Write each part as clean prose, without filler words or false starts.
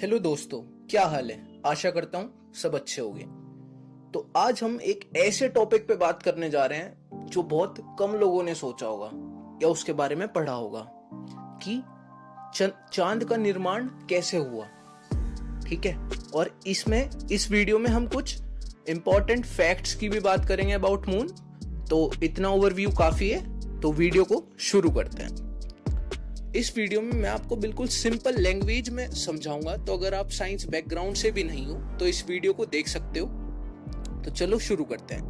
Hello दोस्तों, क्या हाल है। आशा करता हूँ सब अच्छे होंगे। तो आज हम एक ऐसे टॉपिक पे बात करने जा रहे हैं जो बहुत कम लोगों ने सोचा होगा या उसके बारे में पढ़ा होगा कि चांद का निर्माण कैसे हुआ। ठीक है, और इस वीडियो में हम कुछ इंपॉर्टेंट फैक्ट्स की भी बात करेंगे अबाउट मून। तो इतना ओवरव्यू काफी है, तो वीडियो को शुरू करते हैं। इस वीडियो में मैं आपको बिल्कुल सिंपल लैंग्वेज में समझाऊंगा, तो अगर आप साइंस बैकग्राउंड से भी नहीं हो तो इस वीडियो को देख सकते हो। तो चलो शुरू करते हैं।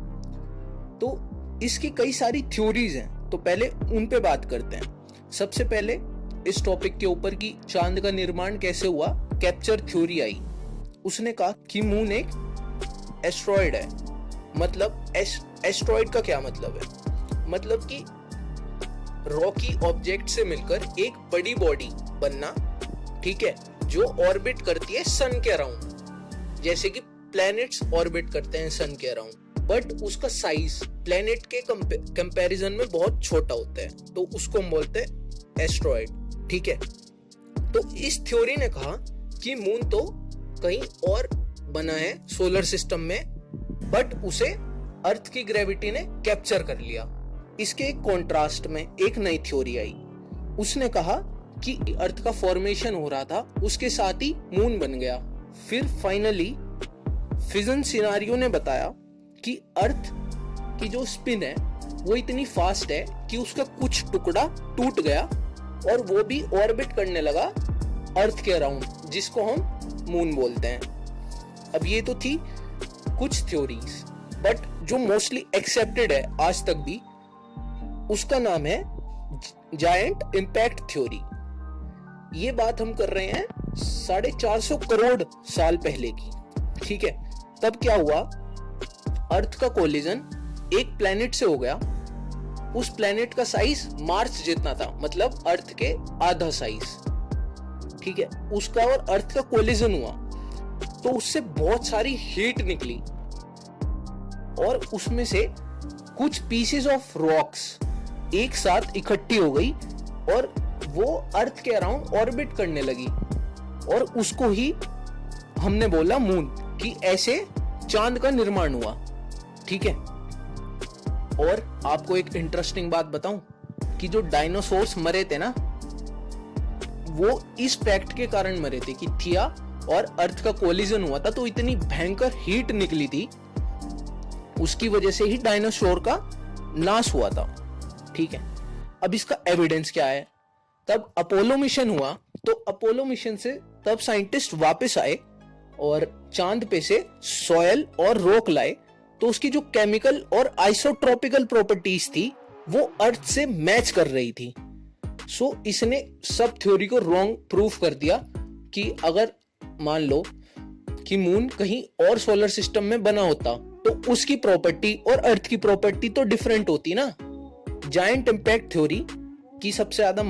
तो इसकी कई सारी थ्योरीज हैं, तो पहले उन पे बात करते हैं। सबसे पहले इस टॉपिक के ऊपर कि चांद का निर्माण कैसे हुआ, कैप्चर थ्योरी आई। उसने कहा कि मून एक एस्ट्रॉयड है। मतलब एस्ट्रॉयड का क्या मतलब है? मतलब कि रॉकी ऑब्जेक्ट से मिलकर एक बड़ी बॉडी बनना, ठीक है, जो ऑर्बिट करती है सन के अराउंड, जैसे कि प्लैनेट्स ऑर्बिट करते हैं सन के अराउंड, बट उसका साइज प्लैनेट के कंपैरिजन में बहुत छोटा होता है, तो उसको हम बोलते हैं एस्ट्रॉयड। ठीक है, तो इस थ्योरी ने कहा कि मून तो कहीं और बना है सोलर सिस्टम में, बट उसे अर्थ की ग्रेविटी ने कैप्चर कर लिया। इसके एक कॉन्ट्रास्ट में एक नई थ्योरी आई। उसने कहा कि अर्थ का फॉर्मेशन हो रहा था, उसके साथ ही मून बन गया। फिर फाइनली फिजन सिनारियो ने बताया कि अर्थ की जो स्पिन है वो इतनी फास्ट है कि उसका कुछ टुकड़ा टूट गया और वो भी ऑर्बिट करने लगा अर्थ के अराउंड, जिसको हम मून बोलते हैं। अब ये तो थी कुछ थ्योरीज, बट जो मोस्टली एक्सेप्टेड है आज तक भी, उसका नाम है जायंट इम्पैक्ट थ्योरी। ये बात हम कर रहे हैं 450 करोड़ साल पहले की। ठीक है, तब क्या हुआ, अर्थ का कोलिजन एक प्लेनेट से हो गया। उस प्लेनेट का साइज मार्स जितना था, मतलब अर्थ के आधा साइज। ठीक है, उसका और अर्थ का कोलिजन हुआ तो उससे बहुत सारी हीट निकली और उसमें से कुछ पीसेस ऑफ रॉक्स एक साथ इकट्ठी हो गई और वो अर्थ के अराउंड ऑर्बिट करने लगी, और उसको ही हमने बोला मून, कि ऐसे चांद का निर्माण हुआ। ठीक है, और आपको एक इंटरेस्टिंग बात बताऊं कि जो डायनासोर्स मरे थे ना, वो इस फैक्ट के कारण मरे थे कि थिया और अर्थ का कोलिजन हुआ था, तो इतनी भयंकर हीट निकली थी, उसकी वजह से ही डायनासोर का नाश हुआ था। ठीक है, अब इसका एविडेंस क्या है? तब अपोलो मिशन हुआ, तो अपोलो मिशन से तब साइंटिस्ट वापस आए और चांद पे से सॉयल और रॉक लाए, तो उसकी जो केमिकल और आइसोट्रॉपिकल प्रॉपर्टीज थी वो अर्थ से मैच कर रही थी। सो इसने सब थ्योरी को रॉन्ग प्रूफ कर दिया कि अगर मान लो कि मून कहीं और सोलर सिस्टम में बना होता तो उसकी प्रॉपर्टी और अर्थ की प्रॉपर्टी तो डिफरेंट होती ना। जायंट इम्पैक्ट थ्योरी की सबसे ज्यादा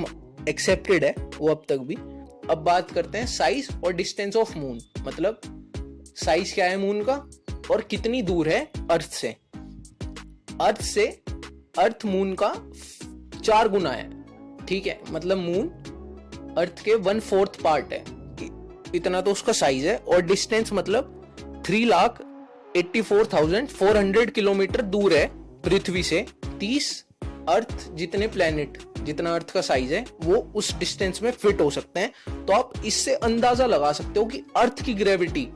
एक्सेप्टेड है वो अब तक भी। अब बात करते हैं साइज और डिस्टेंस ऑफ मून, मतलब साइज क्या है मून का और कितनी दूर है अर्थ से। अर्थ मून का 4 गुना है। ठीक है, मतलब मून अर्थ के 1/4 पार्ट है, इतना तो उसका साइज है। और डिस्टेंस मतलब 3,84,400 किलोमीटर दूर है पृथ्वी से। 30 अर्थ जितने प्लेनेट, जितना अर्थ का साइज है, वो उस डिस्टेंस में फिट हो सकते हैं। तो आप इससे अंदाजा लगा सकते हो कि अर्थ की ग्रेविटी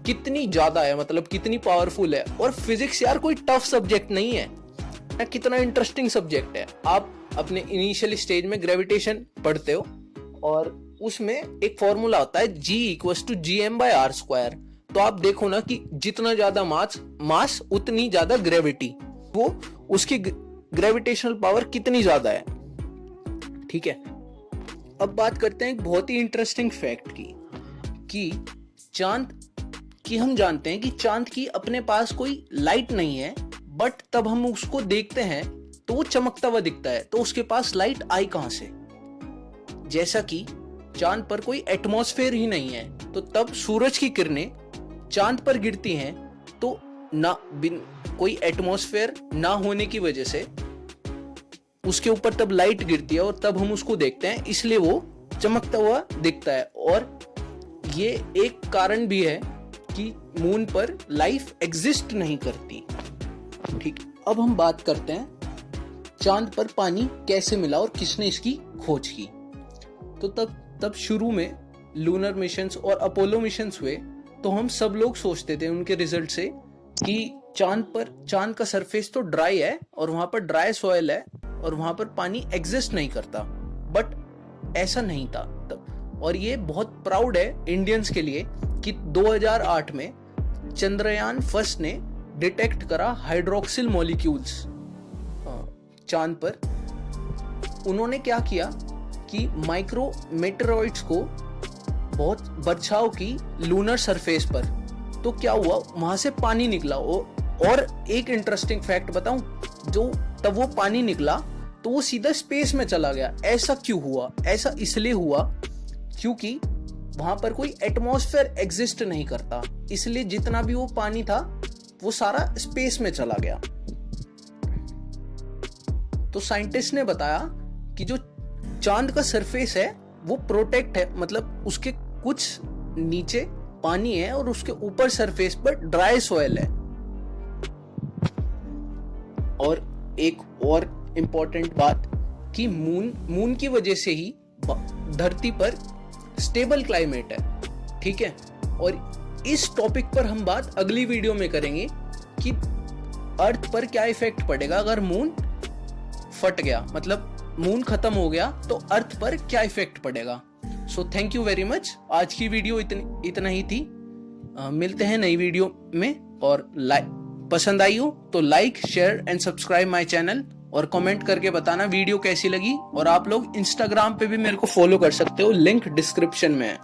कितनी ज्यादा है, मतलब कितनी पावरफुल है। और फिजिक्स यार कोई टफ सब्जेक्ट नहीं है, कितना इंटरेस्टिंग सब्जेक्ट है। आप अपने इनिशियल स्टेज में ग्रेविटेशन पढ़ते हो और उसमें एक फॉर्मूला होता है G = gm/r²। तो आप देखो ना कि जितना ज्यादा मास उतनी ज्यादा ग्रेविटी, वो उसकी ग्रेविटेशनल पावर कितनी ज्यादा है। ठीक है, अब बात करते हैं एक बहुत ही इंटरेस्टिंग फैक्ट की कि चांद की, हम जानते हैं कि चांद की अपने पास कोई लाइट नहीं है, बट तब हम उसको देखते हैं तो वो चमकता हुआ दिखता है। तो उसके पास लाइट आई कहां से? जैसा कि चांद पर कोई एटमॉस्फेयर ही नहीं है, तो तब सूरज की किरणें चांद पर गिरती हैं, तो ना कोई एटमॉस्फेयर ना होने की वजह से उसके ऊपर तब लाइट गिरती है और तब हम उसको देखते हैं, इसलिए वो चमकता हुआ दिखता है। और ये एक कारण भी है कि मून पर लाइफ एग्जिस्ट नहीं करती। ठीक, अब हम बात करते हैं चांद पर पानी कैसे मिला और किसने इसकी खोज की। तो तब शुरू में लूनर मिशंस और अपोलो मिशंस हुए तो हम सब लोग सोचते थे उनके रिजल्ट से कि चांद का सरफेस तो ड्राई है और वहां पर ड्राई सॉइल है और वहां पर पानी एग्जिस्ट नहीं करता, बट ऐसा नहीं था तब। और ये बहुत प्राउड है इंडियंस के लिए कि 2008 में चंद्रयान फर्स्ट ने डिटेक्ट करा हाइड्रोक्सिल मॉलिक्यूल्स चांद पर। उन्होंने क्या किया कि माइक्रो मेटेरॉइड्स को बहुत बर्छाव की लूनर सरफेस पर, तो क्या हुआ वहां से पानी निकला। और एक इंटरेस्टिंग फैक्ट बताऊं, जो तब वो पानी निकला तो वो सीधा स्पेस में चला गया। ऐसा क्यों हुआ? ऐसा इसलिए हुआ क्योंकि वहां पर कोई एटमॉस्फेयर एग्जिस्ट नहीं करता, इसलिए जितना भी वो पानी था वो सारा स्पेस में चला गया। तो साइंटिस्ट ने बताया कि जो चांद का सरफेस है वो प्रोटेक्ट है, मतलब उसके कुछ नीचे पानी है और उसके ऊपर सरफेस पर ड्राई सॉइल है। और एक और इंपॉर्टेंट बात कि मून की वजह से ही धरती पर स्टेबल क्लाइमेट है। ठीक है, और इस टॉपिक पर हम बात अगली वीडियो में करेंगे कि अर्थ पर क्या इफेक्ट पड़ेगा अगर मून फट गया, मतलब मून खत्म हो गया तो अर्थ पर क्या इफेक्ट पड़ेगा। So thank you very much. आज की वीडियो इतना ही थी। मिलते हैं नई वीडियो में, और पसंद आई हो तो like, share and subscribe my channel, और कमेंट करके बताना वीडियो कैसी लगी। और आप लोग इंस्टाग्राम पे भी मेरे को फॉलो कर सकते हो, लिंक डिस्क्रिप्शन में है।